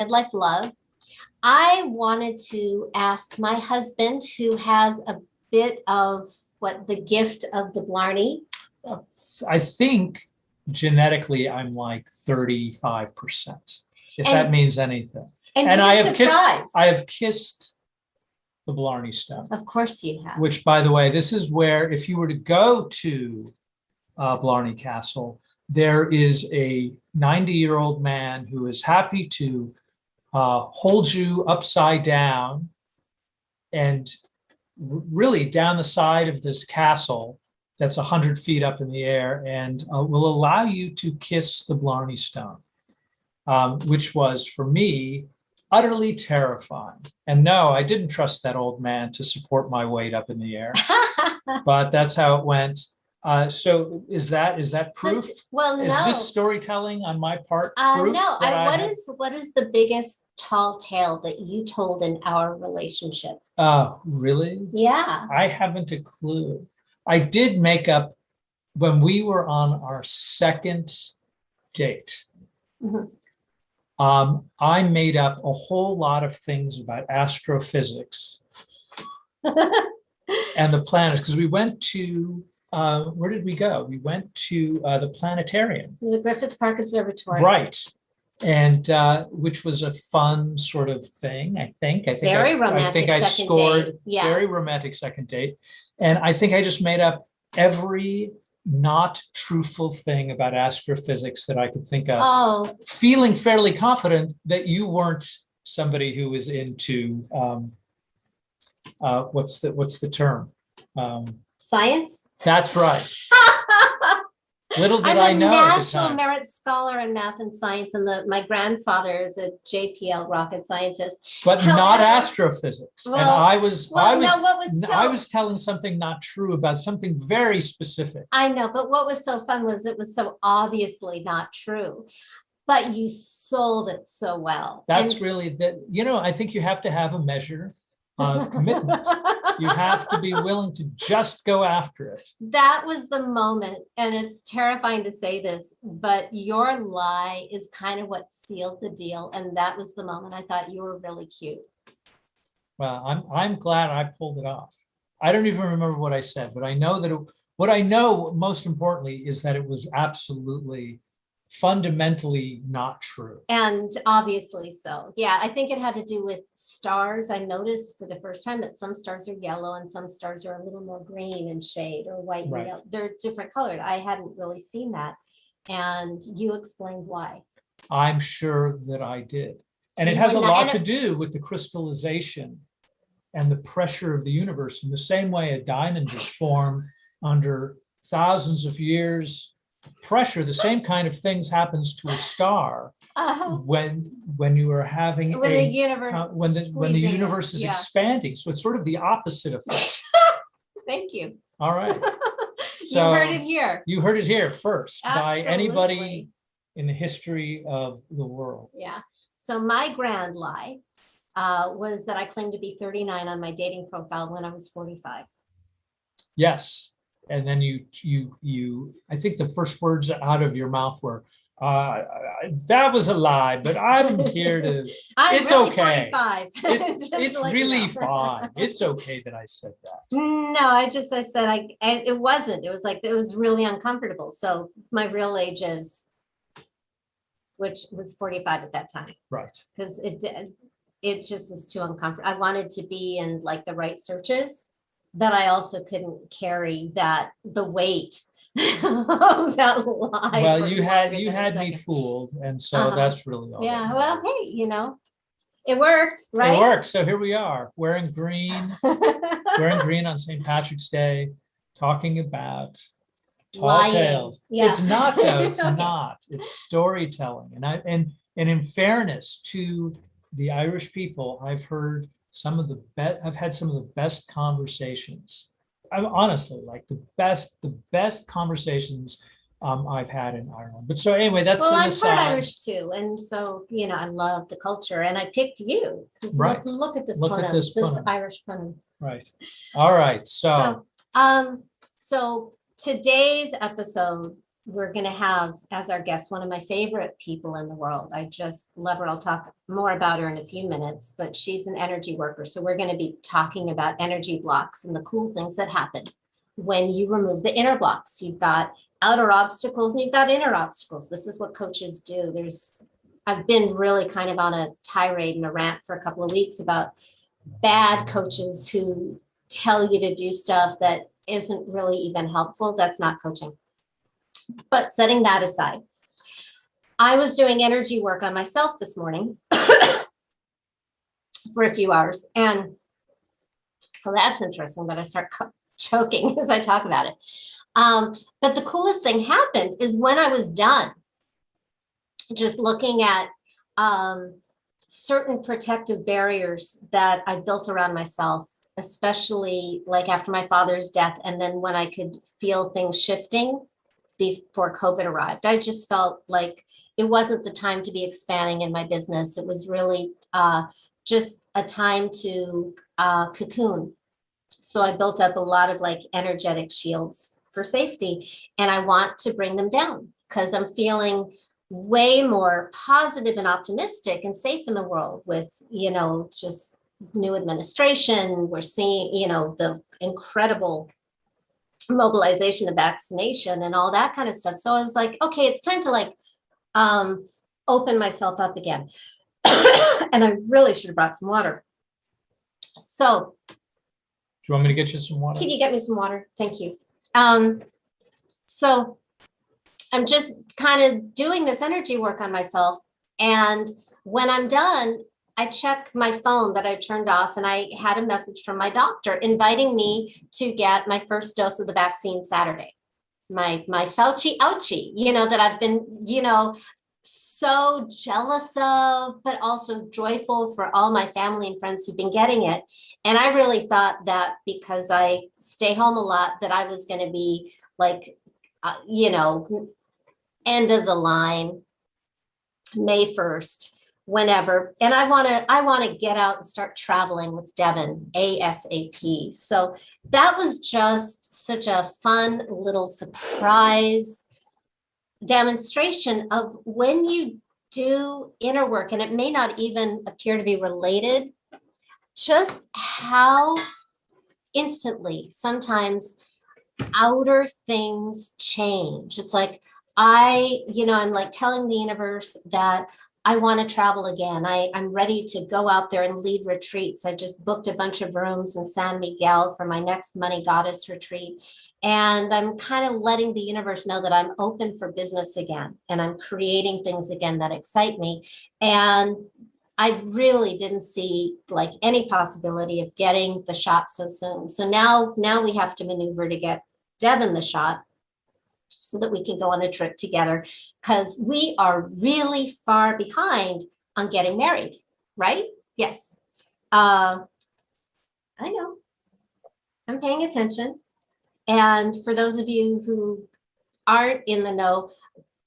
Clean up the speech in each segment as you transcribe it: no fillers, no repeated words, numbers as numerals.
midlife love. I wanted to ask my husband, who has a bit of the gift of the Blarney. I think genetically I'm like 35%, if that means anything. And I have kissed the Blarney Stone. Of course you have. Which, by the way, this is where, if you were to go to Blarney Castle, there is a 90-year-old man who is happy to hold you upside down and really down the side of this castle that's 100 feet up in the air, and will allow you to kiss the Blarney Stone, which was, for me, utterly terrifying. And no, I didn't trust that old man to support my weight up in the air, but that's how it went. So is that proof? Well, no. Is this storytelling on my part? Proof no. That what is the biggest tall tale that you told in our relationship? Really? Yeah. I haven't a clue. I did make up when we were on our second date. Mm-hmm. I made up a whole lot of things about astrophysics and the planets, because we went to where did we go? We went to the planetarium, the Griffith Park Observatory, right? And which was a fun sort of thing. I think very romantic. I think I scored very romantic second date, and I think I just made up every not truthful thing about astrophysics that I could think of, feeling fairly confident that you weren't somebody who was into what's the term? Science. That's right. Little did I know. I'm a National Merit Scholar in math and science, and my grandfather is a JPL rocket scientist. But not astrophysics. Well, and I was telling something not true about something very specific. I know, but what was so fun was it was so obviously not true, but you sold it so well. That's really that. I think you have to have a measure of commitment. You have to be willing to just go after it. That was the moment, and it's terrifying to say this, but your lie is kind of what sealed the deal, and that was the moment I thought you were really cute. Well, I'm glad I pulled it off. I don't even remember what I said, but I know that what I know most importantly is that it was absolutely fundamentally not true. And obviously so. Yeah, I think it had to do with stars. I noticed for the first time that some stars are yellow and some stars are a little more green in shade, or white and yellow. They're different colored. I hadn't really seen that. And you explained why. I'm sure that I did. And it has a lot to do with the crystallization and the pressure of the universe, in the same way a diamond is formed under thousands of years pressure. The same kind of things happens to a star when you are having when the universe is expanding. So it's sort of the opposite of that. Thank you. All right. So you heard it here. You heard it here first. Absolutely. By anybody in the history of the world. Yeah. So my grand lie was that I claimed to be 39 on my dating profile when I was 45. Yes. And then you, I think the first words out of your mouth were, that was a lie, but I'm here to, it's really okay. 45. It's really fine. It's okay that I said that. No, I said, it wasn't, it was like, it was really uncomfortable. So my real age is, which was 45 at that time. Right. Because it just was too uncomfortable. I wanted to be in like the right searches, that I also couldn't carry the weight of that lie. Well, you had me fooled, and so that's really all. Yeah. Well, hey, it worked, right? It worked. So here we are, wearing green on St. Patrick's Day, talking about tall tales. Yeah. It's not though. It's not. It's storytelling, and in fairness to the Irish people, I've had some of the best conversations. Honestly, like the best conversations I've had in Ireland. But so anyway, that's I'm part Irish too, and so I love the culture, and I picked you because look at this Irish punum. Right. All right. So today's episode we're going to have as our guest one of my favorite people in the world. I just love her. I'll talk more about her in a few minutes, but she's an energy worker. So we're going to be talking about energy blocks and the cool things that happen when you remove the inner blocks. You've got outer obstacles and you've got inner obstacles. This is what coaches do. I've been really kind of on a tirade and a rant for a couple of weeks about bad coaches who tell you to do stuff that isn't really even helpful. That's not coaching. But setting that aside, I was doing energy work on myself this morning for a few hours. And well, that's interesting, but I start choking as I talk about it. But the coolest thing happened is when I was done, just looking at certain protective barriers that I built around myself, especially like after my father's death, and then when I could feel things shifting before COVID arrived. I just felt like it wasn't the time to be expanding in my business. It was really just a time to cocoon. So I built up a lot of like energetic shields for safety, and I want to bring them down because I'm feeling way more positive and optimistic and safe in the world with, just new administration. We're seeing, the incredible mobilization of vaccination and all that kind of stuff. So I was like, okay, it's time to like open myself up again. And I really should have brought some water. So Do you want me to get you some water? can you get me some water? Thank you. So I'm just kind of doing this energy work on myself. And when I'm done, I check my phone that I turned off, and I had a message from my doctor inviting me to get my first dose of the vaccine Saturday. My Fauci ouchie, that I've been, so jealous of, but also joyful for all my family and friends who've been getting it. And I really thought that because I stay home a lot, that I was going to be like, end of the line, May 1st. Whenever. And I want to get out and start traveling with Devin ASAP. So that was just such a fun little surprise demonstration of when you do inner work, and it may not even appear to be related, just how instantly sometimes outer things change. It's like I'm like telling the universe that I want to travel again. I'm ready to go out there and lead retreats. I just booked a bunch of rooms in San Miguel for my next Money Goddess retreat. And I'm kind of letting the universe know that I'm open for business again. And I'm creating things again that excite me. And I really didn't see like any possibility of getting the shot so soon. So now we have to maneuver to get Devin the shot, so that we can go on a trip together, because we are really far behind on getting married, right? Yes. I know. I'm paying attention. And for those of you who aren't in the know,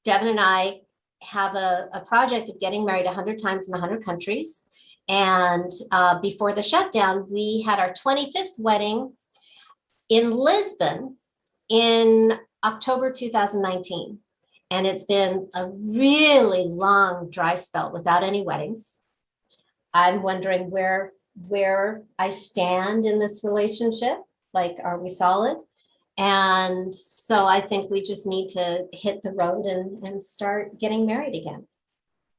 Devin and I have a project of getting married 100 times in 100 countries. And before the shutdown, we had our 25th wedding in Lisbon in October 2019. And it's been a really long dry spell without any weddings. I'm wondering where I stand in this relationship. Like, are we solid? And so I think we just need to hit the road and start getting married again.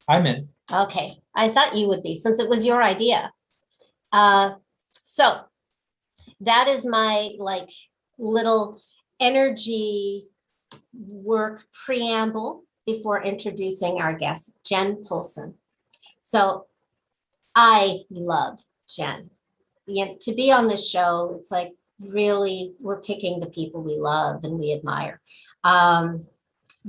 I'm in. Okay. I thought you would be, since it was your idea. So that is my like little energy work preamble before introducing our guest, Jen Polson. So I love Jen. To be on this show, it's like really we're picking the people we love and we admire.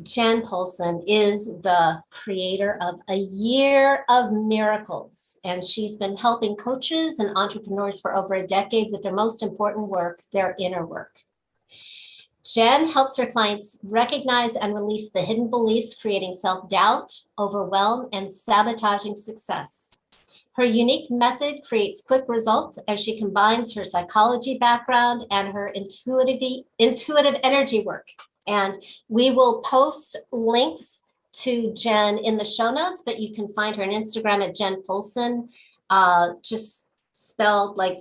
Jen Polson is the creator of A Year of Miracles, and she's been helping coaches and entrepreneurs for over a decade with their most important work, their inner work. Jen helps her clients recognize and release the hidden beliefs, creating self-doubt, overwhelm, and sabotaging success. Her unique method creates quick results as she combines her psychology background and her intuitive energy work. And we will post links to Jen in the show notes, but you can find her on Instagram at Jen Polson, just spelled like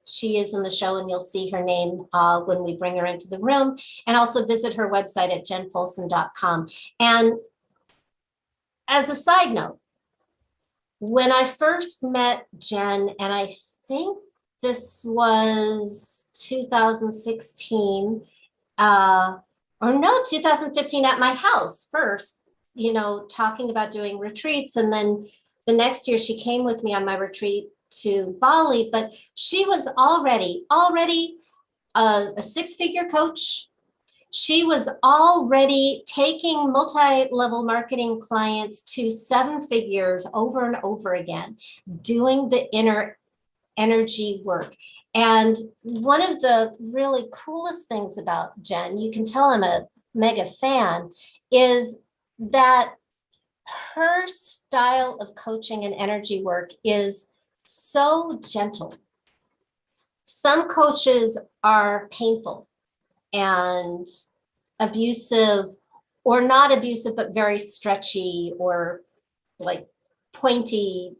she is in the show, and you'll see her name when we bring her into the room. And also visit her website at jenpolson.com. And as a side note, when I first met Jen, and I think this was 2016, or no, 2015 at my house first, talking about doing retreats. And then the next year she came with me on my retreat to Bali, but she was already a six-figure coach. She was already taking multi-level marketing clients to seven figures over and over again, doing the inner energy work. And one of the really coolest things about Jen, you can tell I'm a mega fan, is that her style of coaching and energy work is so gentle. Some coaches are painful and abusive, or not abusive, but very stretchy or like pointy,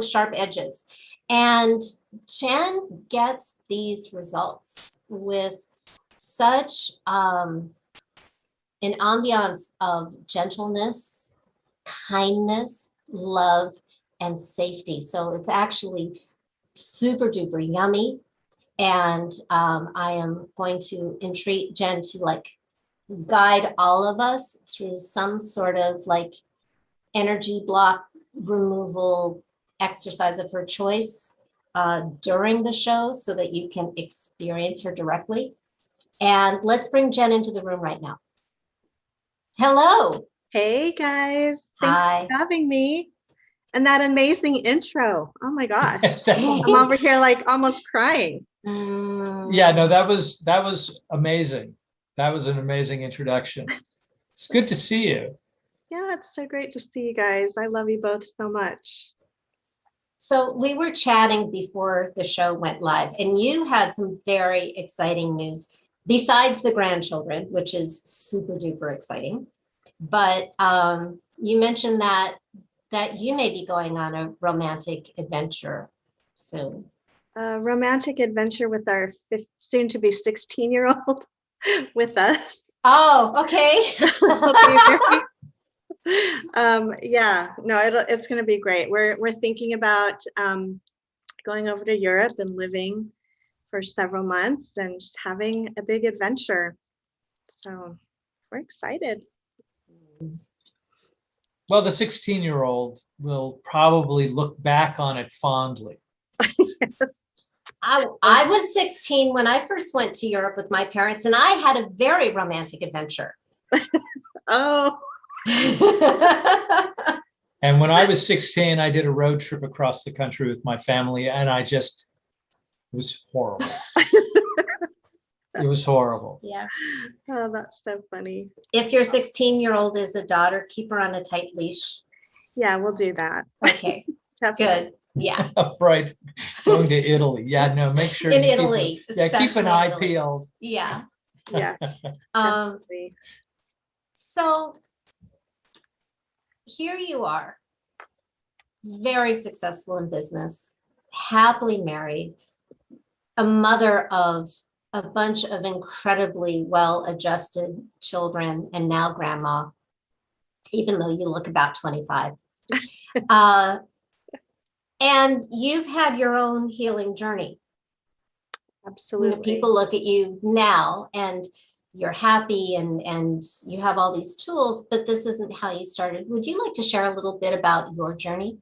sharp edges. And Jen gets these results with such an ambiance of gentleness, kindness, love, and safety. So it's actually super duper yummy. And I am going to entreat Jen to guide all of us through some sort of energy block removal exercise of her choice during the show, so that you can experience her directly. And let's bring Jen into the room right now. Hello. Hey guys, Hi. thanks for having me. And that amazing intro. Oh my gosh. I'm over here almost crying. Yeah, no, that was amazing. That was an amazing introduction. It's good to see you. Yeah, it's so great to see you guys. I love you both so much. So we were chatting before the show went live, and you had some very exciting news besides the grandchildren, which is super duper exciting. But you mentioned that you may be going on a romantic adventure soon. A romantic adventure with our soon to be 16-year-old with us. Oh, okay. Yeah, no, it's going to be great. We're thinking about going over to Europe and living for several months and just having a big adventure. So we're excited. Well, the 16-year-old will probably look back on it fondly. Yes. I was 16 when I first went to Europe with my parents, and I had a very romantic adventure. Oh. And when I was 16, I did a road trip across the country with my family, and it was horrible. It was horrible. Yeah. Oh, that's so funny. If your 16-year-old is a daughter, keep her on a tight leash. Yeah, we'll do that. Okay. Good. Yeah. Right. Going to Italy. Yeah, no, make sure In Italy. keep an eye peeled. Yeah. Yeah. Definitely. So here you are, very successful in business, happily married, a mother of a bunch of incredibly well-adjusted children, and now grandma, even though you look about 25. And you've had your own healing journey. Absolutely. People look at you now and you're happy and you have all these tools, but this isn't how you started. Would you like to share a little bit about your journey?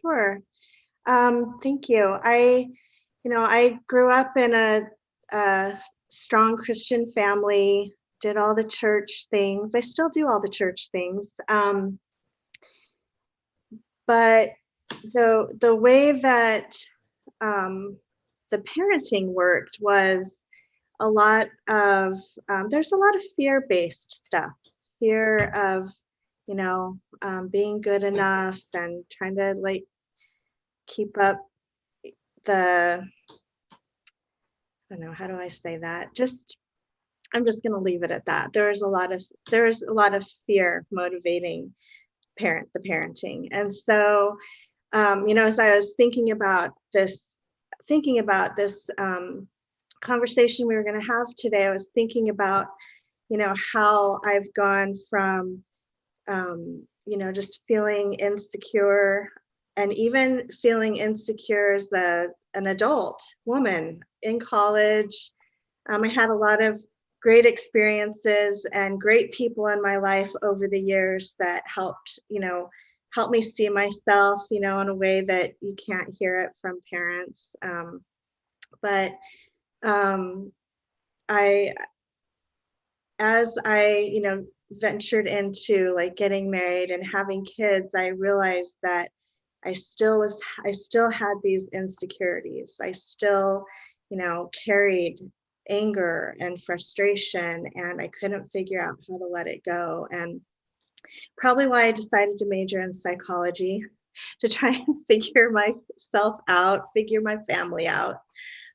Sure. Thank you. I grew up in a strong Christian family, did all the church things. I still do all the church things. But the way that the parenting worked was a lot of, there's a lot of fear-based stuff, fear of, being good enough and trying to keep up I don't know, how do I say that? Just I'm just going to leave it at that. There's a lot of fear motivating the parenting. And so, as I was thinking about this conversation we were going to have today, I was thinking about, how I've gone from, just feeling insecure, and even feeling insecure as an adult woman in college. I had a lot of great experiences and great people in my life over the years that helped me see myself, in a way that you can't hear it from parents. But I, as I, ventured into like getting married and having kids, I realized that I still had these insecurities. I still, carried anger and frustration, and I couldn't figure out how to let it go. And probably why I decided to major in psychology, to try and figure myself out, figure my family out.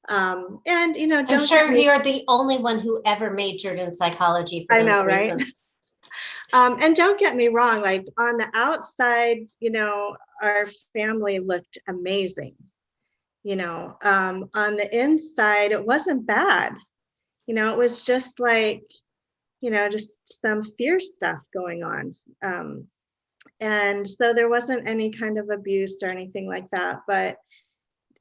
And I'm sure you're the only one who ever majored in psychology for those reasons. Right? And don't get me wrong, like on the outside, our family looked amazing. On the inside, it wasn't bad. It was just like, just some fierce stuff going on. And so there wasn't any kind of abuse or anything like that, but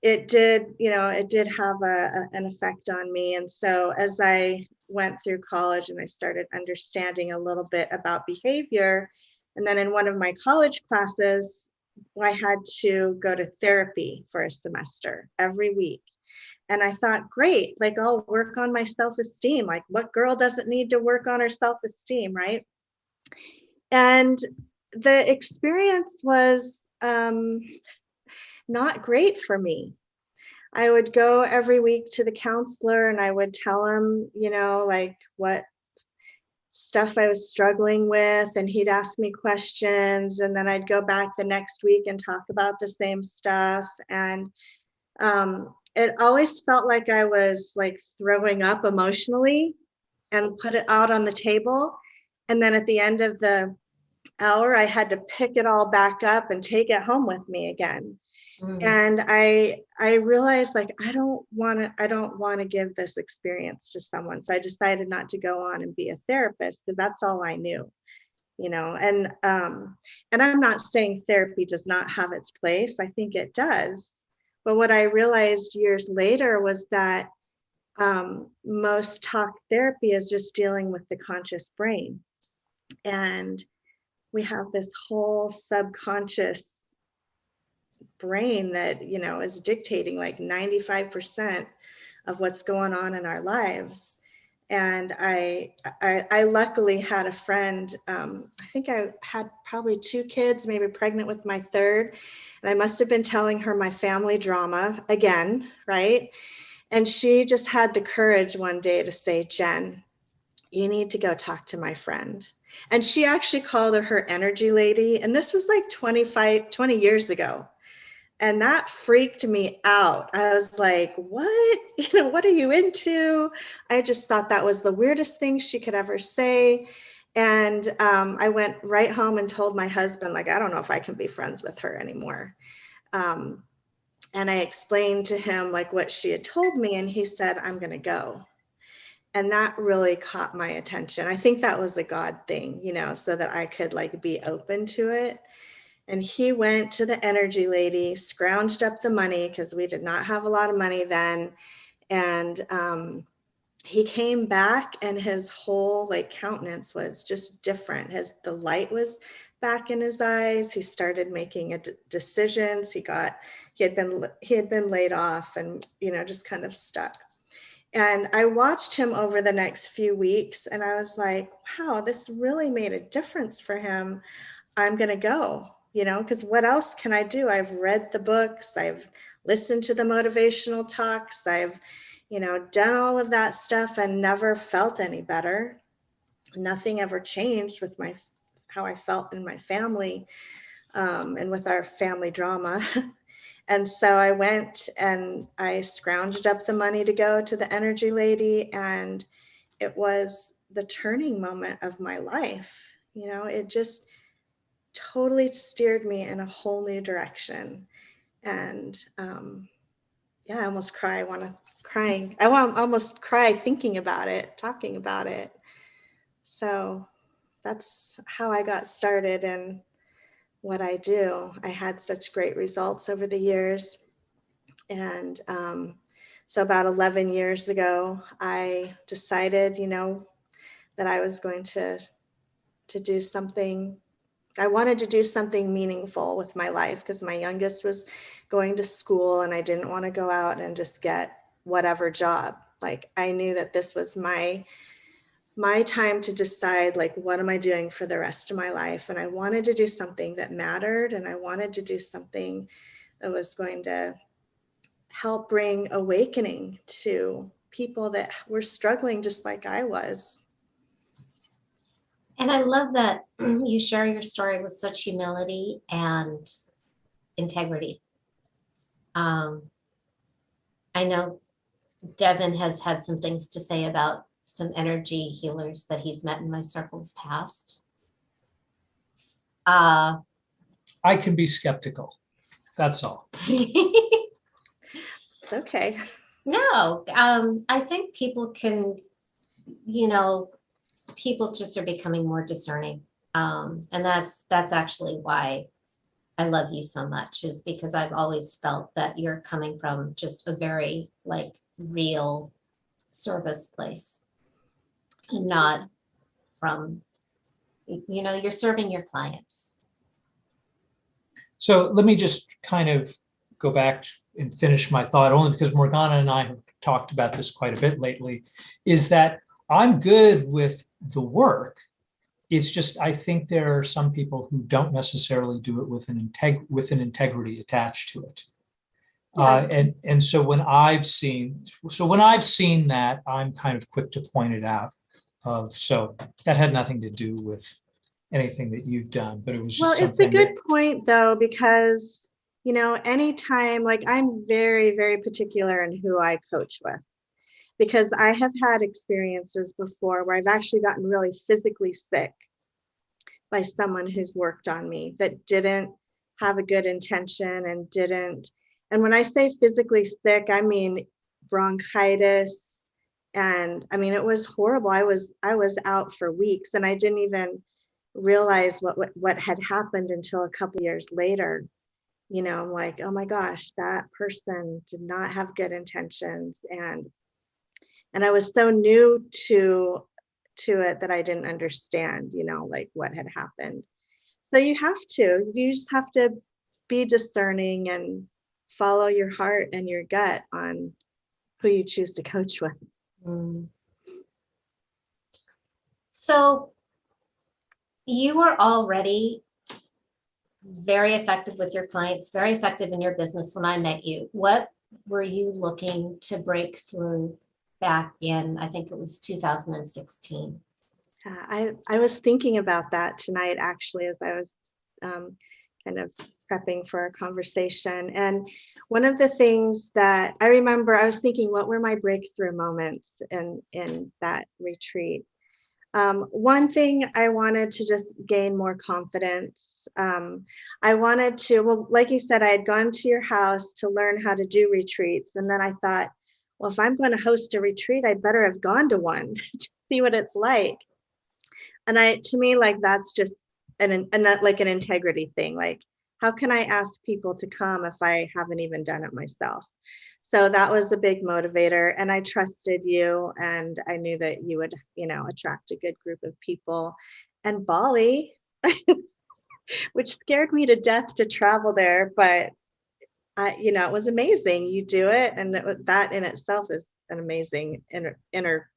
it did have an effect on me. And so as I went through college and I started understanding a little bit about behavior, and then in one of my college classes, I had to go to therapy for a semester every week. And I thought, great, like I'll work on my self-esteem. Like what girl doesn't need to work on her self-esteem, right? And the experience was not great for me. I would go every week to the counselor and I would tell him, like what stuff I was struggling with, and he'd ask me questions, and then I'd go back the next week and talk about the same stuff. And it always felt like I was like throwing up emotionally and put it out on the table. And then at the end of the hour, I had to pick it all back up and take it home with me again. And I realized like I don't want to give this experience to someone. So I decided not to go on and be a therapist, because that's all I knew, and I'm not saying therapy does not have its place. I think it does. But what I realized years later was that most talk therapy is just dealing with the conscious brain. And we have this whole subconscious brain that is dictating like 95% of what's going on in our lives. And I luckily had a friend, I think I had probably 2 kids, maybe pregnant with my 3rd, and I must have been telling her my family drama again, right? And she just had the courage one day to say, Jen, you need to go talk to my friend. And she actually called her energy lady, and this was like 20 years ago. And that freaked me out. I was like, what? What are you into? I just thought that was the weirdest thing she could ever say. And I went right home and told my husband, like, I don't know if I can be friends with her anymore. And I explained to him like what she had told me, and he said, I'm going to go. And that really caught my attention. I think that was a God thing, so that I could like be open to it. And he went to the energy lady, scrounged up the money, because we did not have a lot of money then. And he came back, and his whole like countenance was just different. The light was back in his eyes. He started making decisions. He had been laid off, and just kind of stuck. And I watched him over the next few weeks, and I was like, wow, this really made a difference for him. I'm going to go. Because what else can I do? I've read the books, I've listened to the motivational talks, I've, done all of that stuff and never felt any better. Nothing ever changed with how I felt in my family, and with our family drama. And so I went and I scrounged up the money to go to the energy lady, and it was the turning moment of my life. You know, it just totally steered me in a whole new direction. And yeah, I almost cry. I want almost cry thinking about it, talking about it. So that's how I got started in what I do. I had such great results over the years. And so about 11 years ago, I decided, you know, that I was going to do something. I wanted to do something meaningful with my life because my youngest was going to school and I didn't want to go out and just get whatever job. Like I knew that this was my time to decide, like, what am I doing for the rest of my life? And I wanted to do something that mattered, and I wanted to do something that was going to help bring awakening to people that were struggling just like I was. And I love that you share your story with such humility and integrity. Um, I know Devin has had some things to say about some energy healers that he's met in my circles past. I can be skeptical. That's all. It's okay. No, I think people can, you know, people just are becoming more discerning. And that's actually why I love you so much, is because I've always felt that you're coming from just a very like real service place and not from, you know, you're serving your clients. So let me just kind of go back and finish my thought, only because Morgana and I have talked about this quite a bit lately, is that I'm good with the work. It's just, I think there are some people who don't necessarily do it with an integrity attached to it. And so when I've seen that, I'm kind of quick to point it out. So that had nothing to do with anything that you've done, but it was just Well, it's a good that, point though, because, you know, anytime, like I'm very, very particular in who I coach with, because I have had experiences before where I've actually gotten really physically sick by someone who's worked on me that didn't have a good intention and didn't. And when I say physically sick, I mean bronchitis. And I mean, it was horrible. I was out for weeks and I didn't even realize what had happened until a couple years later. You know, I'm like, oh my gosh, that person did not have good intentions. And I was so new to it that I didn't understand, you know, like what had happened. So you just have to be discerning and follow your heart and your gut on who you choose to coach with. Mm. So you were already very effective with your clients, very effective in your business when I met you. What were you looking to break through back in, I think it was 2016? I was thinking about that tonight, actually, as I was kind of prepping for a conversation. And one of the things that I remember, I was thinking, what were my breakthrough moments in that retreat? One thing, I wanted to just gain more confidence. I wanted to, well, like you said, I had gone to your house to learn how to do retreats. And then I thought, well, if I'm going to host a retreat, I'd better have gone to one to see what it's like. And to me, like, that's just like an integrity thing. Like, how can I ask people to come if I haven't even done it myself? So that was a big motivator. And I trusted you and I knew that you would, you know, attract a good group of people. And Bali, which scared me to death to travel there, but you know, it was amazing. You do it. And that in itself is an amazing inner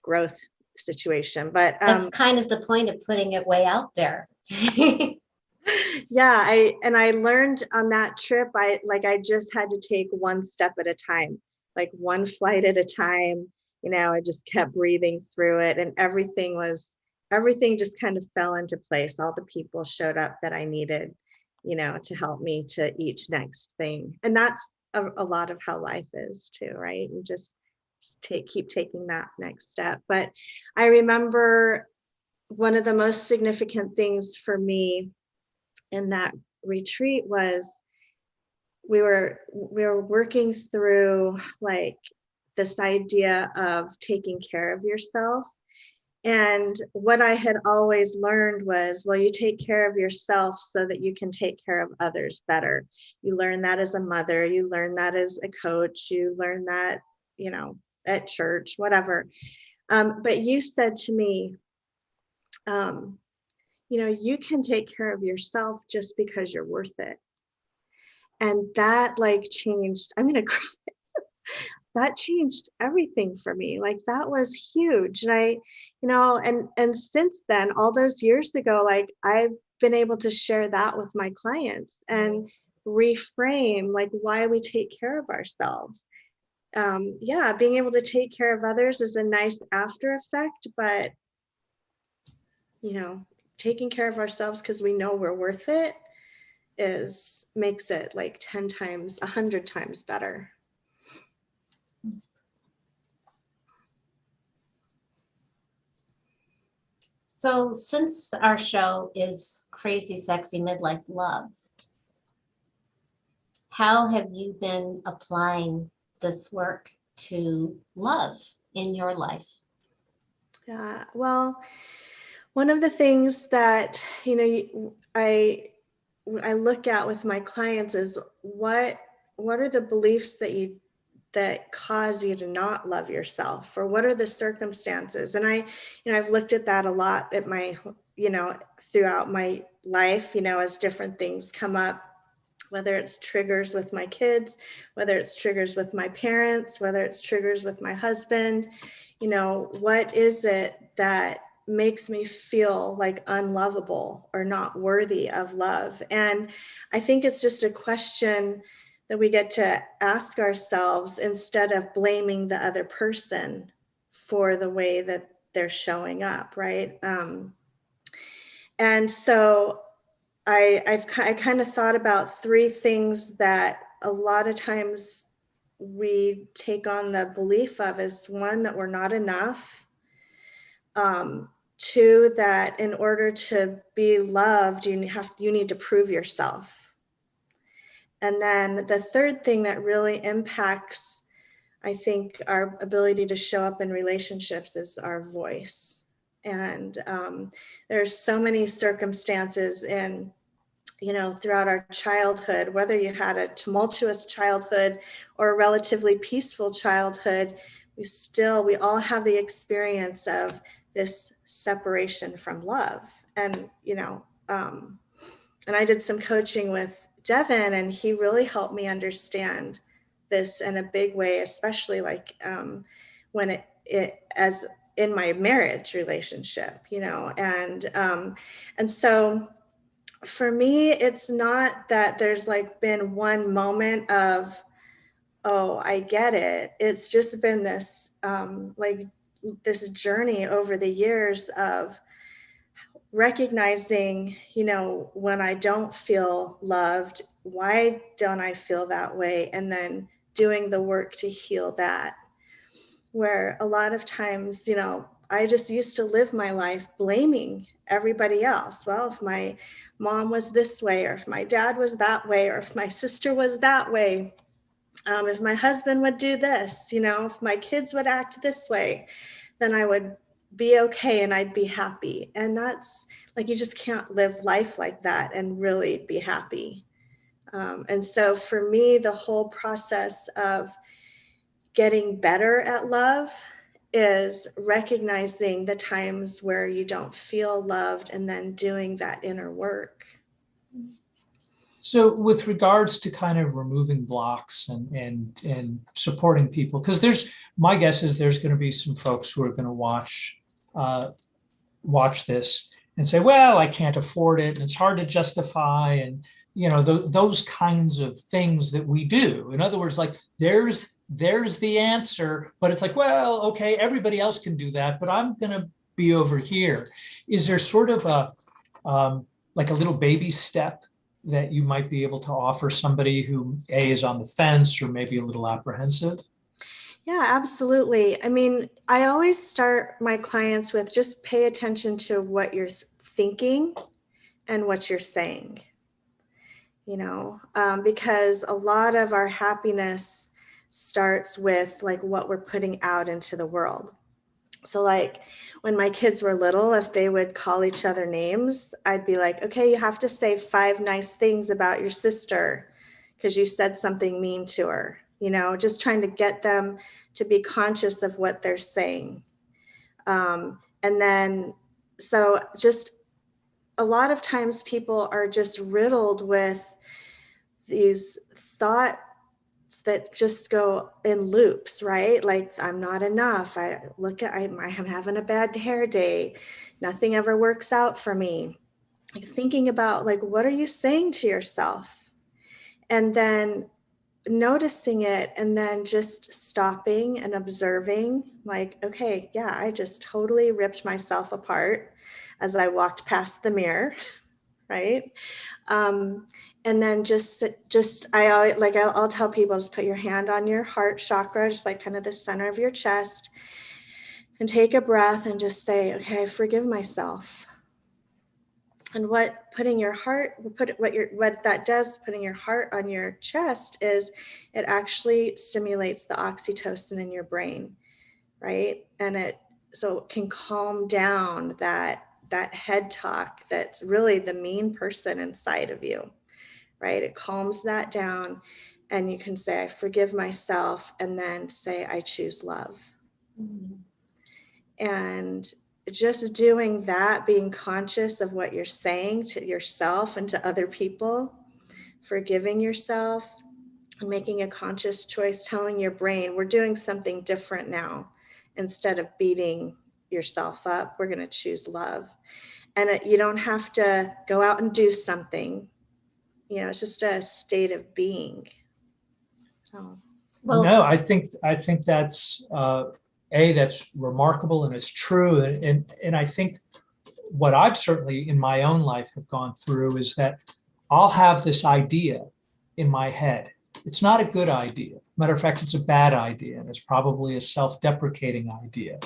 growth situation. But That's kind of the point of putting it way out there. yeah, I learned on that trip, I just had to take one step at a time, like one flight at a time. You know, I just kept breathing through it, and everything just kind of fell into place. All the people showed up that I needed, you know, to help me to each next thing. And that's a lot of how life is too, right? You just keep taking that next step. But I remember one of the most significant things for me in that retreat was we were working through like this idea of taking care of yourself. And what I had always learned was, well, you take care of yourself so that you can take care of others better. You learn that as a mother, you learn that as a coach, you learn that, you know, at church, whatever. But you said to me, you know, you can take care of yourself just because you're worth it. And that like changed, I'm gonna cry. That changed everything for me. Like that was huge. And I, you know, and since then, all those years ago, like I've been able to share that with my clients and reframe like why we take care of ourselves. Yeah, being able to take care of others is a nice after effect, but you know, taking care of ourselves because we know we're worth it makes it like 10 times, 100 times better. So since our show is Crazy Sexy Midlife Love, how have you been applying this work to love in your life? Yeah, well, one of the things that, you know, I look at with my clients is what are the beliefs that cause you to not love yourself, or what are the circumstances? And I, you know, I've looked at that a lot at my, you know, throughout my life, you know, as different things come up, whether it's triggers with my kids, whether it's triggers with my parents, whether it's triggers with my husband, you know, what is it that makes me feel like unlovable or not worthy of love? And I think it's just a question that we get to ask ourselves instead of blaming the other person for the way that they're showing up, right? And so I kind of thought about three things that a lot of times we take on the belief of is one, that we're not enough. Two, that in order to be loved, you need to prove yourself. And then the third thing that really impacts, I think, our ability to show up in relationships is our voice. And there's so many circumstances in, you know, throughout our childhood, whether you had a tumultuous childhood or a relatively peaceful childhood, we all have the experience of this separation from love. And, you know, and I did some coaching with Devin, and he really helped me understand this in a big way, especially like when it as in my marriage relationship, you know, and so for me, it's not that there's like been one moment of, oh, I get it. It's just been this like this journey over the years of recognizing, you know, when I don't feel loved, why don't I feel that way? And then doing the work to heal that. Where a lot of times, you know, I just used to live my life blaming everybody else. Well, if my mom was this way, or if my dad was that way, or if my sister was that way, if my husband would do this, you know, if my kids would act this way, then I would be okay and I'd be happy. And that's like, you just can't live life like that and really be happy. And so for me, the whole process of getting better at love is recognizing the times where you don't feel loved and then doing that inner work. So with regards to kind of removing blocks and supporting people, because my guess is there's going to be some folks who are going to watch this and say, well, I can't afford it, and it's hard to justify, and you know, those kinds of things that we do. In other words, like there's the answer, but it's like, well, okay, everybody else can do that, but I'm going to be over here. Is there sort of like a little baby step that you might be able to offer somebody who is on the fence or maybe a little apprehensive? Yeah, absolutely. I mean, I always start my clients with just pay attention to what you're thinking and what you're saying, because a lot of our happiness starts with like what we're putting out into the world. So like when my kids were little, if they would call each other names, I'd be like, okay, you have to say 5 nice things about your sister because you said something mean to her, just trying to get them to be conscious of what they're saying. And then, so just a lot of times people are just riddled with these thoughts that just go in loops, right? Like, I'm not enough. I'm having a bad hair day. Nothing ever works out for me. Like thinking about like, what are you saying to yourself? And then noticing it and then just stopping and observing like, okay, yeah, I just totally ripped myself apart as I walked past the mirror, right? And then I always like, I'll tell people, just put your hand on your heart chakra, just like kind of the center of your chest, and take a breath and just say, okay, I forgive myself. And what that does, putting your heart on your chest, is it actually stimulates the oxytocin in your brain, right? And it can calm down that head talk that's really the mean person inside of you, right? It calms that down, and you can say, I forgive myself, and then say, I choose love. Mm-hmm. And just doing that, being conscious of what you're saying to yourself and to other people, forgiving yourself, and making a conscious choice, telling your brain, we're doing something different now. Instead of beating yourself up, we're going to choose love. And you don't have to go out and do something. It's just a state of being. Oh. Well, no, I think that's that's remarkable and it's true. And I think what I've certainly in my own life have gone through is that I'll have this idea in my head. It's not a good idea. Matter of fact, it's a bad idea, and it's probably a self-deprecating idea.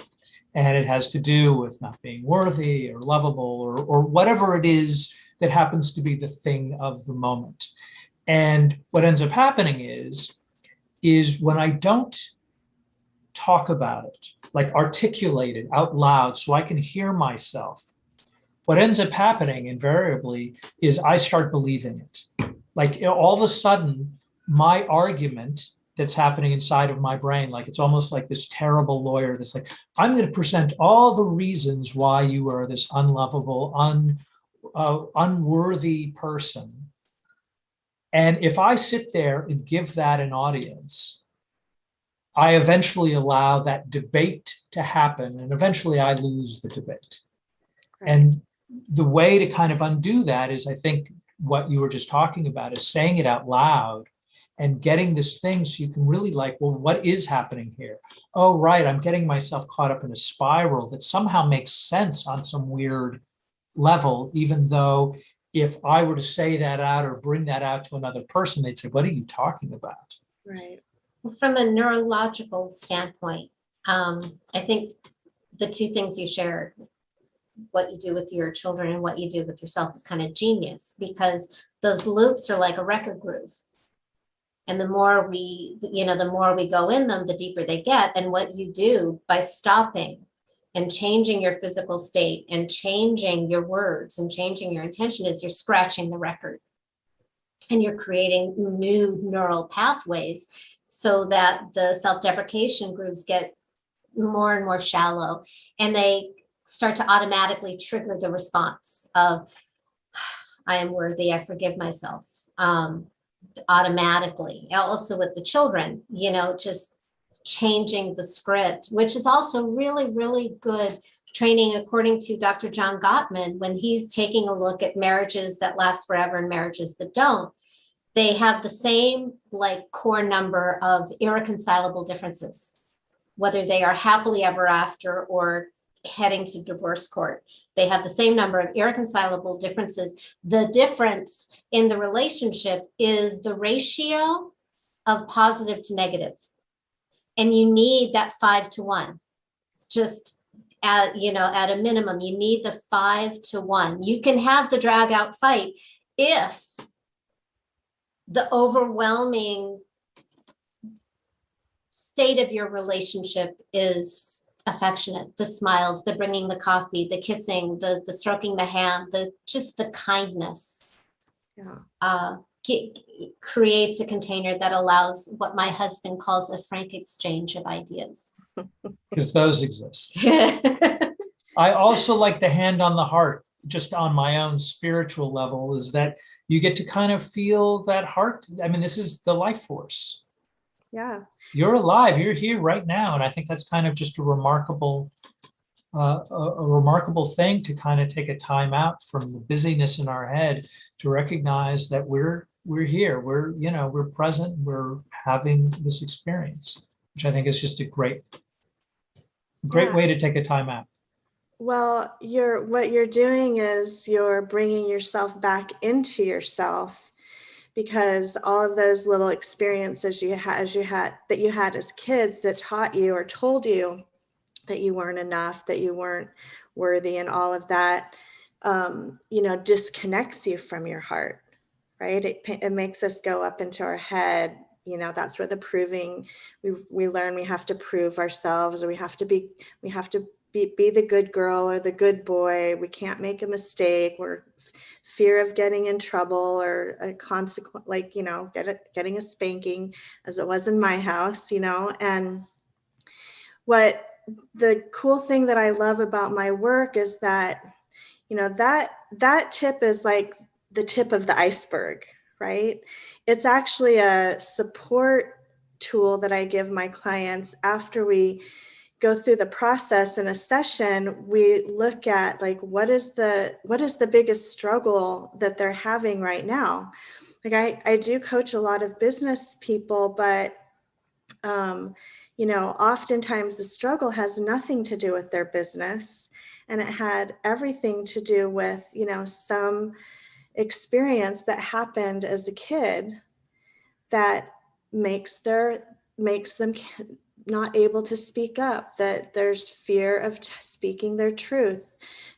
And it has to do with not being worthy or lovable or whatever it is that happens to be the thing of the moment. And what ends up happening is when I don't talk about it, like articulate it out loud so I can hear myself, what ends up happening invariably is I start believing it. Like all of a sudden, my argument that's happening inside of my brain, like it's almost like this terrible lawyer that's like, I'm going to present all the reasons why you are this unlovable, unworthy person. And if I sit there and give that an audience, I eventually allow that debate to happen, and eventually I lose the debate. Right. And the way to kind of undo that is, I think, what you were just talking about is saying it out loud and getting this thing so you can really like, well, what is happening here? Oh, right, I'm getting myself caught up in a spiral that somehow makes sense on some weird level, even though if I were to say that out or bring that out to another person, they'd say, what are you talking about? Right. From a neurological standpoint, I think the two things you shared, what you do with your children and what you do with yourself, is kind of genius, because those loops are like a record groove. And the more we go in them, the deeper they get. And what you do by stopping and changing your physical state and changing your words and changing your intention is you're scratching the record. And you're creating new neural pathways so that the self-deprecation grooves get more and more shallow, and they start to automatically trigger the response of, I am worthy, I forgive myself, automatically. Also with the children, just changing the script, which is also really, really good training, according to Dr. John Gottman, when he's taking a look at marriages that last forever and marriages that don't. They have the same core number of irreconcilable differences, whether they are happily ever after or heading to divorce court. They have the same number of irreconcilable differences. The difference in the relationship is the ratio of positive to negative. And you need that 5-1. Just at, at a minimum, you need the 5-1. You can have the drag out fight if the overwhelming state of your relationship is affectionate, the smiles, the bringing the coffee, the kissing, the stroking the hand, just the kindness. Yeah. Creates a container that allows what my husband calls a frank exchange of ideas. Because those exist. I also like the hand on the heart, just on my own spiritual level, is that you get to kind of feel that heart. I mean, this is the life force. Yeah. You're alive. You're here right now. And I think that's kind of just a remarkable thing to kind of take a time out from the busyness in our head to recognize that we're here. We're present. We're having this experience, which I think is just a great way to take a time out. Well, what you're doing is you're bringing yourself back into yourself, because all of those little experiences you had as kids that taught you or told you that you weren't enough, that you weren't worthy, and all of that, disconnects you from your heart, right? It makes us go up into our head. That's where the proving, we learn we have to prove ourselves, or we have to be the good girl or the good boy. We can't make a mistake. We're fear of getting in trouble or a consequence, getting a spanking, as it was in my house, and what the cool thing that I love about my work is that, that tip is like the tip of the iceberg, right? It's actually a support tool that I give my clients after we go through the process in a session. We look at what is the biggest struggle that they're having right now. I do coach a lot of business people, but oftentimes the struggle has nothing to do with their business, and it had everything to do with, some experience that happened as a kid that makes them not able to speak up, that there's fear of speaking their truth.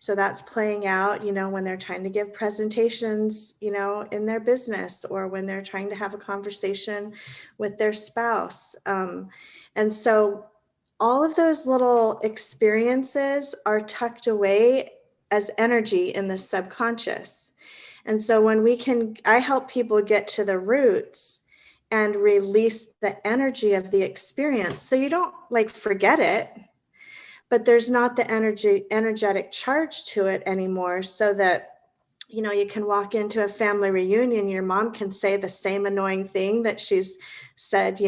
So that's playing out, when they're trying to give presentations, in their business, or when they're trying to have a conversation with their spouse. And so all of those little experiences are tucked away as energy in the subconscious. And so when I help people get to the roots and release the energy of the experience. So you don't forget it, but there's not the energetic charge to it anymore, so that, you can walk into a family reunion, your mom can say the same annoying thing that she's said,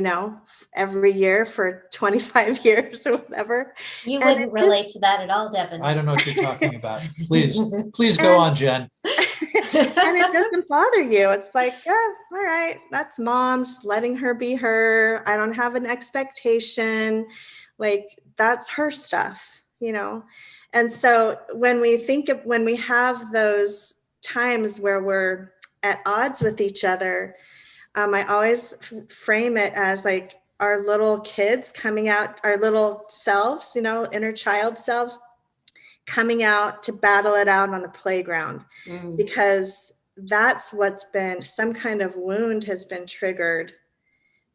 every year for 25 years or whatever. You wouldn't relate to that at all, Devin. I don't know what you're talking about. Please go on, Jen. And it doesn't bother you. It's like, yeah, all right, that's mom, just letting her be her. I don't have an expectation. That's her stuff, And so when we have those times where we're at odds with each other, I always frame it as our little kids coming out, our little selves, inner child selves, coming out to battle it out on the playground, because that's what's been, some kind of wound has been triggered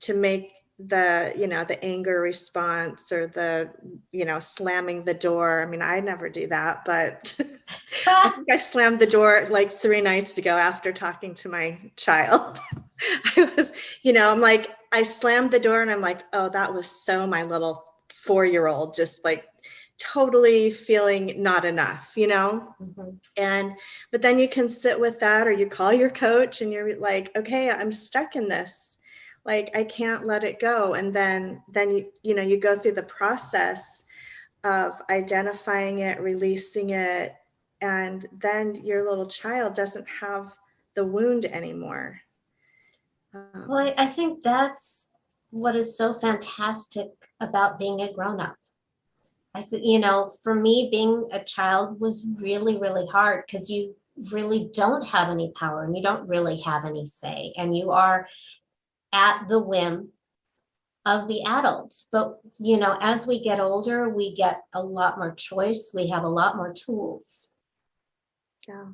to make the anger response, or the, slamming the door. I mean, I never do that, but I think I slammed the door 3 nights ago after talking to my child. I slammed the door and I'm like, oh, that was so my little 4-year-old, just totally feeling not enough, but then you can sit with that, or you call your coach and you're like, okay, I'm stuck in this. I can't let it go. And then you go through the process of identifying it, releasing it, and then your little child doesn't have the wound anymore. Well, I think that's what is so fantastic about being a grown-up. For me, being a child was really, really hard, because you really don't have any power and you don't really have any say, and you are at the whim of the adults. But, you know, as we get older, we get a lot more choice. We have a lot more tools Yeah.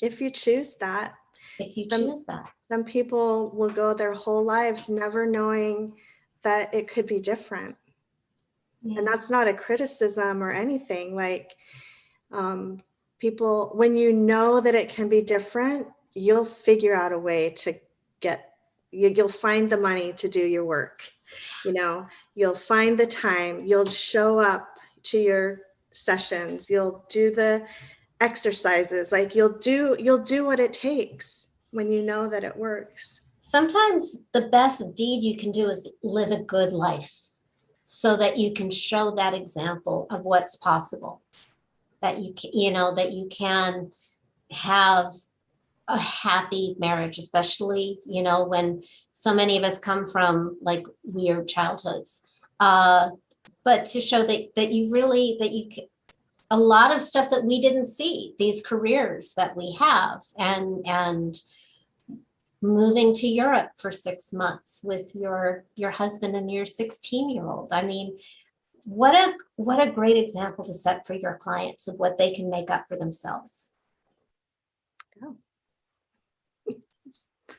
If you choose that. if you Some, choose that. some people will go their whole lives never knowing that it could be different. Yeah. And that's not a criticism or anything. Like, people, when you know that it can be different, you'll figure out a way to you'll find the money to do your work. You know, you'll find the time, you'll show up to your sessions, you'll do the exercises, like you'll do what it takes when you know that it works. Sometimes the best deed you can do is live a good life so that you can show that example of what's possible, that you can, you know, that you can have a happy marriage, especially, you know, when so many of us come from like weird childhoods. But to show that you really, that you can, a lot of stuff that we didn't see, these careers that we have, and moving to Europe for 6 months with your husband and your 16-year-old. I mean, what a great example to set for your clients of what they can make up for themselves.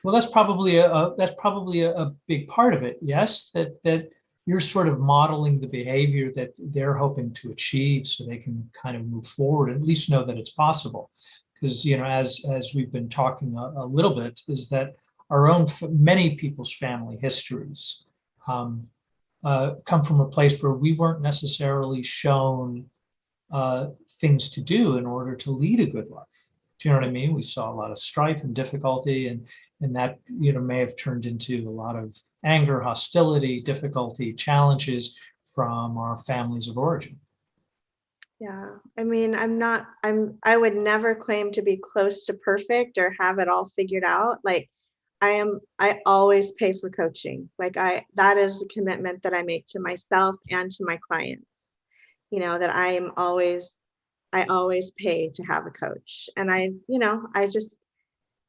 Well, that's probably a big part of it. Yes, that you're sort of modeling the behavior that they're hoping to achieve, so they can kind of move forward and at least know that it's possible. Because, you know, as we've been talking a little bit, is that our own many people's family histories come from a place where we weren't necessarily shown things to do in order to lead a good life. Do you know what I mean? We saw a lot of strife and difficulty, and that, you know, may have turned into a lot of anger, hostility, difficulty, challenges from our families of origin. Yeah, I mean, I would never claim to be close to perfect or have it all figured out. Like, I always pay for coaching. Like, that is a commitment that I make to myself and to my clients, you know, that I always pay to have a coach. And I just,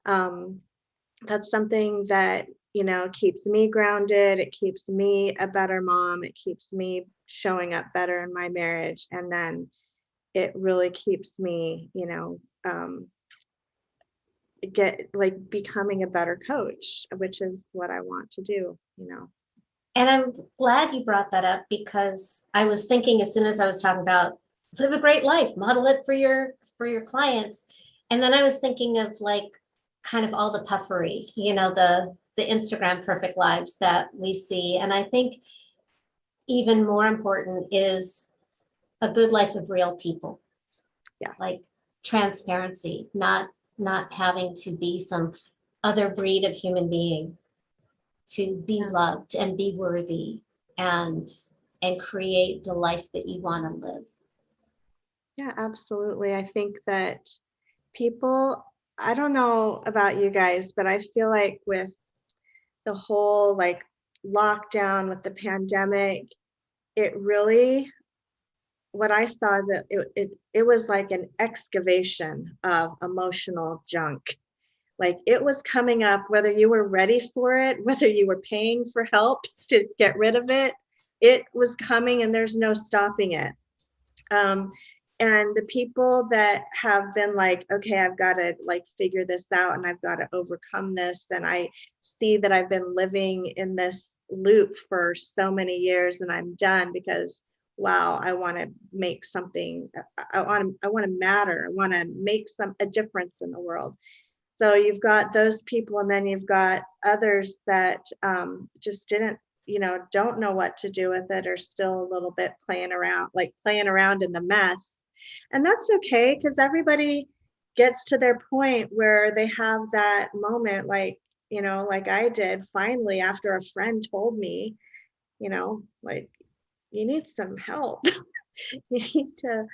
that's something that, you know, keeps me grounded. It keeps me a better mom. It keeps me showing up better in my marriage. And then it really keeps me, you know, becoming a better coach, which is what I want to do, you know. And I'm glad you brought that up, because I was thinking, as soon as I was talking about live a great life, model it for your clients. And then I was thinking of like kind of all the puffery, you know, the Instagram perfect lives that we see. And I think even more important is a good life of real people. Yeah. Like transparency, not having to be some other breed of human being, to be loved and be worthy and create the life that you want to live. Yeah, absolutely. I think that people, I don't know about you guys, but I feel like with the whole like lockdown, with the pandemic, it really, what I saw is that it was like an excavation of emotional junk. Like, it was coming up, whether you were ready for it, whether you were paying for help to get rid of it, it was coming and there's no stopping it. And the people that have been like, okay, I've got to like figure this out and I've got to overcome this. And I see that I've been living in this loop for so many years and I'm done because, wow, I want to make something, I want to matter. I want to make a difference in the world. So you've got those people, and then you've got others that just didn't, you know, don't know what to do with it, or still a little bit playing around in the mess. And that's okay, because everybody gets to their point where they have that moment, like, you know, like I did finally after a friend told me, you know, like, you need some help. You need to,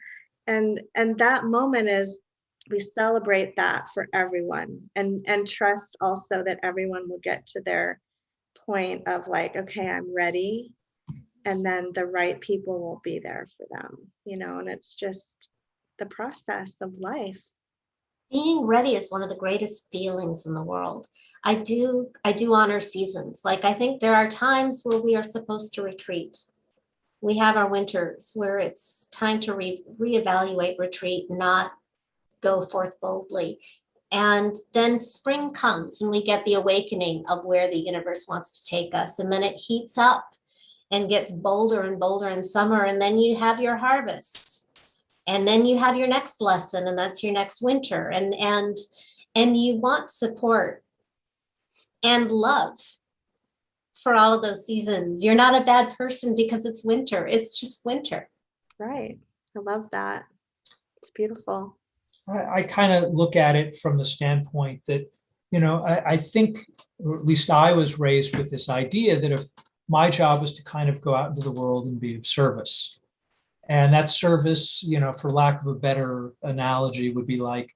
and that moment is, we celebrate that for everyone, and trust also that everyone will get to their point of like, okay, I'm ready, and then the right people will be there for them, you know. And it's just the process of life. being ready is one of the greatest feelings in the world. I do honor seasons. Like, I think there are times where we are supposed to retreat. We have our winters where it's time to reevaluate, retreat, not go forth boldly. And then spring comes and we get the awakening of where the universe wants to take us. And then it heats up and gets bolder and bolder in summer. And then you have your harvest. And then you have your next lesson, and that's your next winter. And you want support and love for all of those seasons. You're not a bad person because it's winter. It's just winter. Right. I love that. It's beautiful. I kind of look at it from the standpoint that, I think, or at least I was raised with this idea that if my job was to kind of go out into the world and be of service. And that service, for lack of a better analogy, would be like,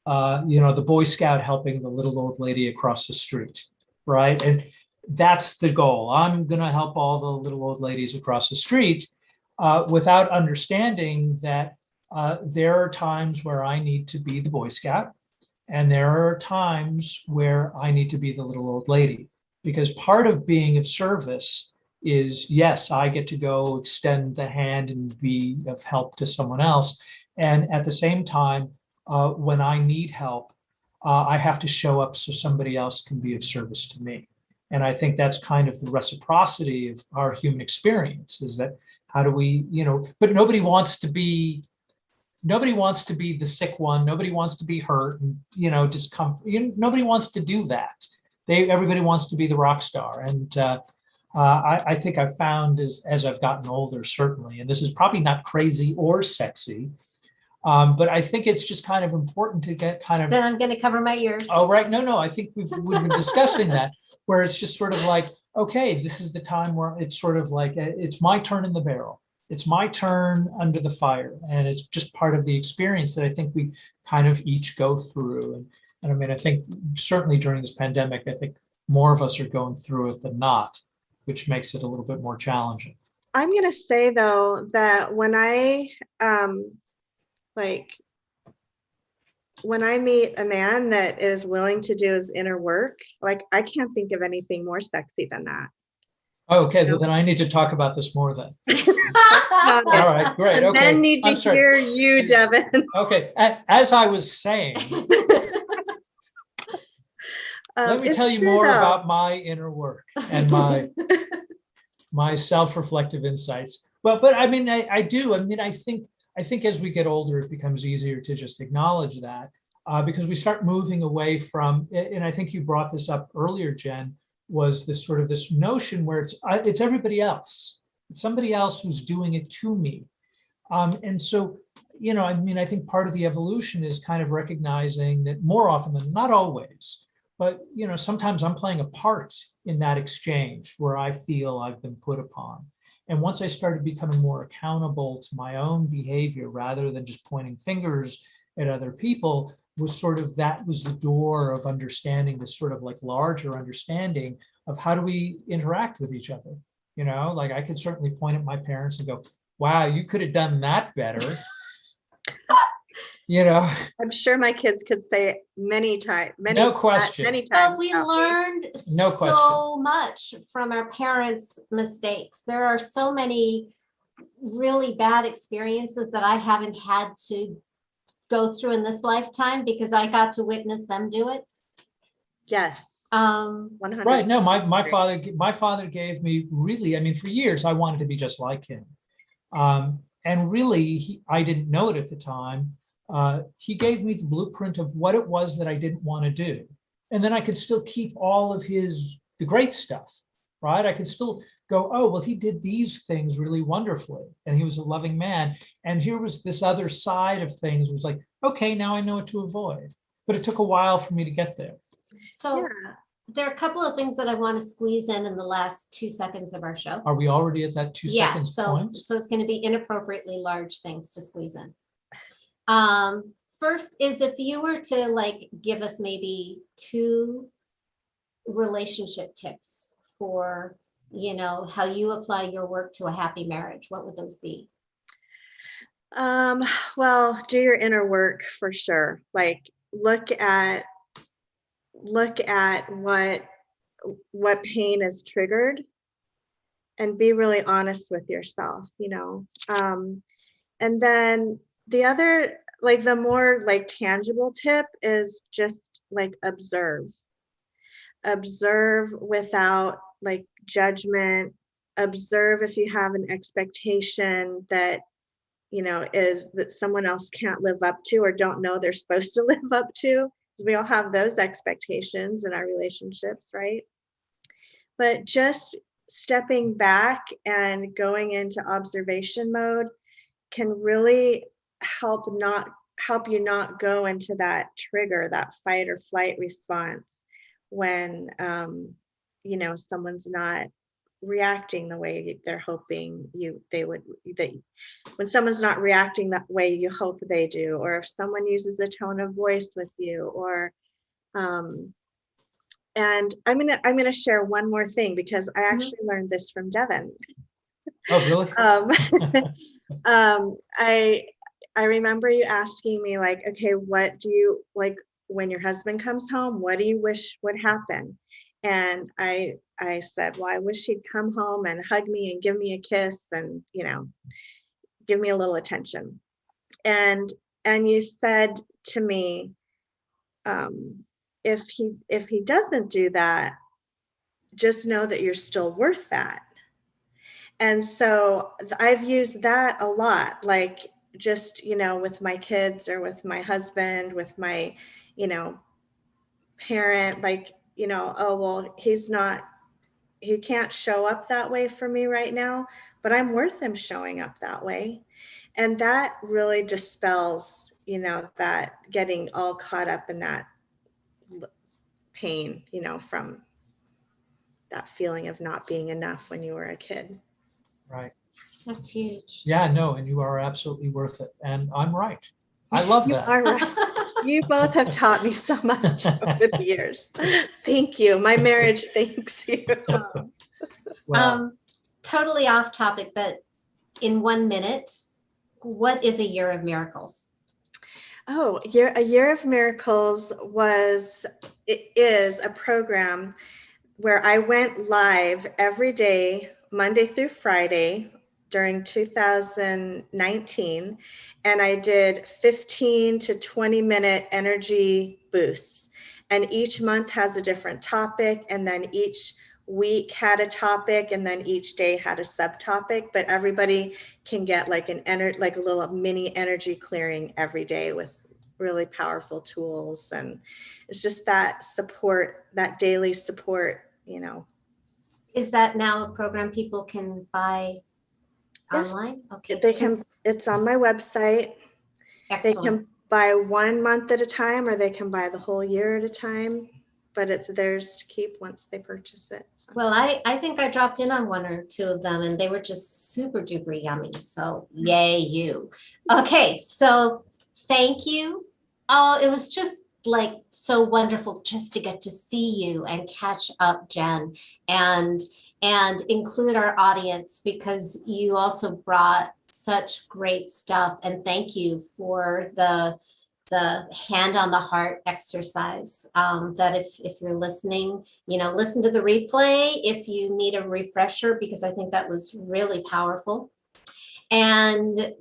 the Boy Scout helping the little old lady across the street, right? And that's the goal. I'm going to help all the little old ladies across the street without understanding that there are times where I need to be the Boy Scout, and there are times where I need to be the little old lady. Because part of being of service is, yes, I get to go extend the hand and be of help to someone else. And at the same time, when I need help, I have to show up so somebody else can be of service to me. And I think that's kind of the reciprocity of our human experience, is that how do we, but nobody wants to be the sick one. Nobody wants to be hurt and, nobody wants to do that. Everybody wants to be the rock star. And I think I've found as I've gotten older, certainly, and this is probably not crazy or sexy, but I think it's just kind of important to get kind of. Then I'm going to cover my ears. Oh, right. No, I think we've been discussing that, where it's just sort of like, okay, this is the time where it's sort of like, it's my turn in the barrel. It's my turn under the fire. And it's just part of the experience that I think we kind of each go through. And I mean, I think certainly during this pandemic, I think more of us are going through it than not, which makes it a little bit more challenging. I'm going to say, though, that when I meet a man that is willing to do his inner work, like, I can't think of anything more sexy than that. Okay, well then I need to talk about this more then. All right, great. The Okay. men need to hear you, Devin. Okay, as I was saying, let me tell you more about my inner work and my self-reflective insights. But I mean, I do. I mean, I think as we get older, it becomes easier to just acknowledge that because we start moving away from, and I think you brought this up earlier, Jen, was this notion where it's everybody else. It's somebody else who's doing it to me. And so, I mean, I think part of the evolution is kind of recognizing that more often than not always, but, sometimes I'm playing a part in that exchange where I feel I've been put upon. And once I started becoming more accountable to my own behavior rather than just pointing fingers at other people, that was the door of understanding this sort of like larger understanding of how do we interact with each other. Like I could certainly point at my parents and go, wow, you could have done that better. I'm sure my kids could say many times. No question. Many times. But we learned No so question. much from our parents' mistakes. There are so many really bad experiences that I haven't had to go through in this lifetime because I got to witness them do it. Yes. 100. Right. No, my father gave me really, I mean, for years, I wanted to be just like him. And really, I didn't know it at the time. He gave me the blueprint of what it was that I didn't want to do. And then I could still keep all of the great stuff, right? I could still go, oh, well, he did these things really wonderfully. And he was a loving man. And here was this other side of things. It was like, okay, now I know what to avoid. But it took a while for me to get there. So there are a couple of things that I want to squeeze in the last 2 seconds of our show. Are we already at that 2 seconds point? So it's going to be inappropriately large things to squeeze in. First is if you were to give us maybe 2 relationship tips for, how you apply your work to a happy marriage, what would those be? Well, do your inner work for sure. look at what pain is triggered and be really honest with yourself, and then the other, like the more like tangible tip is just like observe without like judgment. Observe if you have an expectation that is that someone else can't live up to or don't know they're supposed to live up to, because we all have those expectations in our relationships, right? But just stepping back and going into observation mode can really help you not go into that trigger, that fight or flight response when someone's not reacting the way they're hoping when someone's not reacting that way you hope they do, or if someone uses a tone of voice with you, or and I'm gonna share one more thing, because I actually learned this from Devin. Oh, really? I remember you asking me, like, okay, what do you like when your husband comes home? What do you wish would happen? And I said, well, I wish he'd come home and hug me and give me a kiss and, give me a little attention. And you said to me, if he doesn't do that, just know that you're still worth that. And so I've used that a lot, like just, with my kids or with my husband, with my, parent, like, oh, well, he can't show up that way for me right now, but I'm worth him showing up that way. And that really dispels, that getting all caught up in that pain, from that feeling of not being enough when you were a kid. Right. That's huge. Yeah, no, and you are absolutely worth it. And I'm right. I love that. You are right. You both have taught me so much over the years. Thank you. My marriage thanks you. Well, Totally off topic, but in 1 minute, what is a year of miracles? Oh, a year of miracles is a program where I went live every day, Monday through Friday, during 2019, and I did 15 to 20 minute energy boosts, and each month has a different topic, and then each week had a topic, and then each day had a subtopic, but everybody can get like a little mini energy clearing every day with really powerful tools. And it's just that support, that daily support, Is that now a program people can buy online? Okay. They can, it's on my website. Excellent. They can buy 1 month at a time, or they can buy the whole year at a time, but it's theirs to keep once they purchase it. So. Well, I think I dropped in on 1 or 2 of them and they were just super duper yummy. So yay you. Okay, so thank you. Oh, it was just like so wonderful just to get to see you and catch up, Jen, and include our audience, because you also brought such great stuff. And thank you for the hand on the heart exercise, that if you're listening, listen to the replay if you need a refresher, because I think that was really powerful. And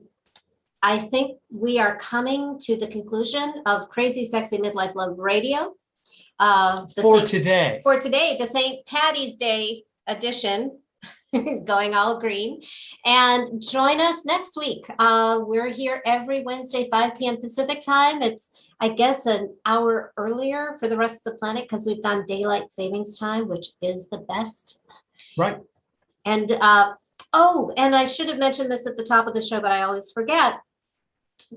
I think we are coming to the conclusion of Crazy Sexy Midlife Love Radio. for today, the St. Patty's Day edition, going all green. And join us next week. We're here every Wednesday, 5 p.m. Pacific time. It's, I guess, an hour earlier for the rest of the planet because we've done daylight savings time, which is the best. right? And and I should have mentioned this at the top of the show, but I always forget.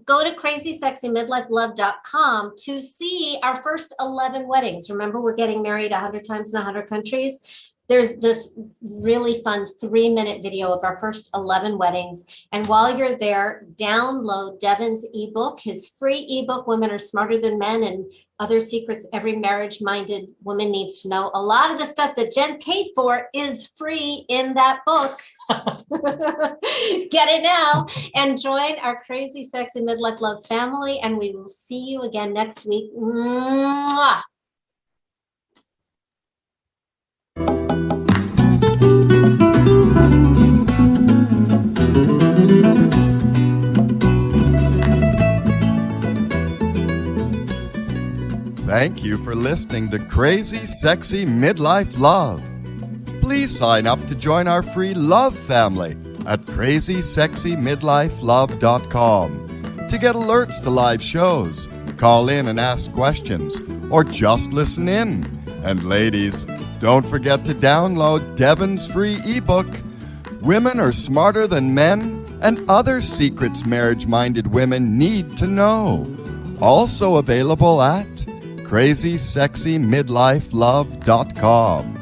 Go to crazysexymidlifelove.com to see our first 11 weddings. Remember, we're getting married 100 times in 100 countries. there's this really fun 3-minute video of our first 11 weddings. And while you're there, download Devin's ebook, his free ebook, Women Are Smarter Than Men and Other Secrets Every Marriage-Minded Woman Needs to Know. A lot of the stuff that Jen paid for is free in that book. Get it now and join our crazy, sexy midlife love family. And we will see you again next week. Mwah! Thank you for listening to Crazy Sexy Midlife Love. Please sign up to join our free love family at crazysexymidlifelove.com to get alerts to live shows, call in and ask questions, or just listen in. And ladies, don't forget to download Devin's free ebook, Women Are Smarter Than Men and Other Secrets Marriage-Minded Women Need to Know. Also available at crazysexymidlifelove.com.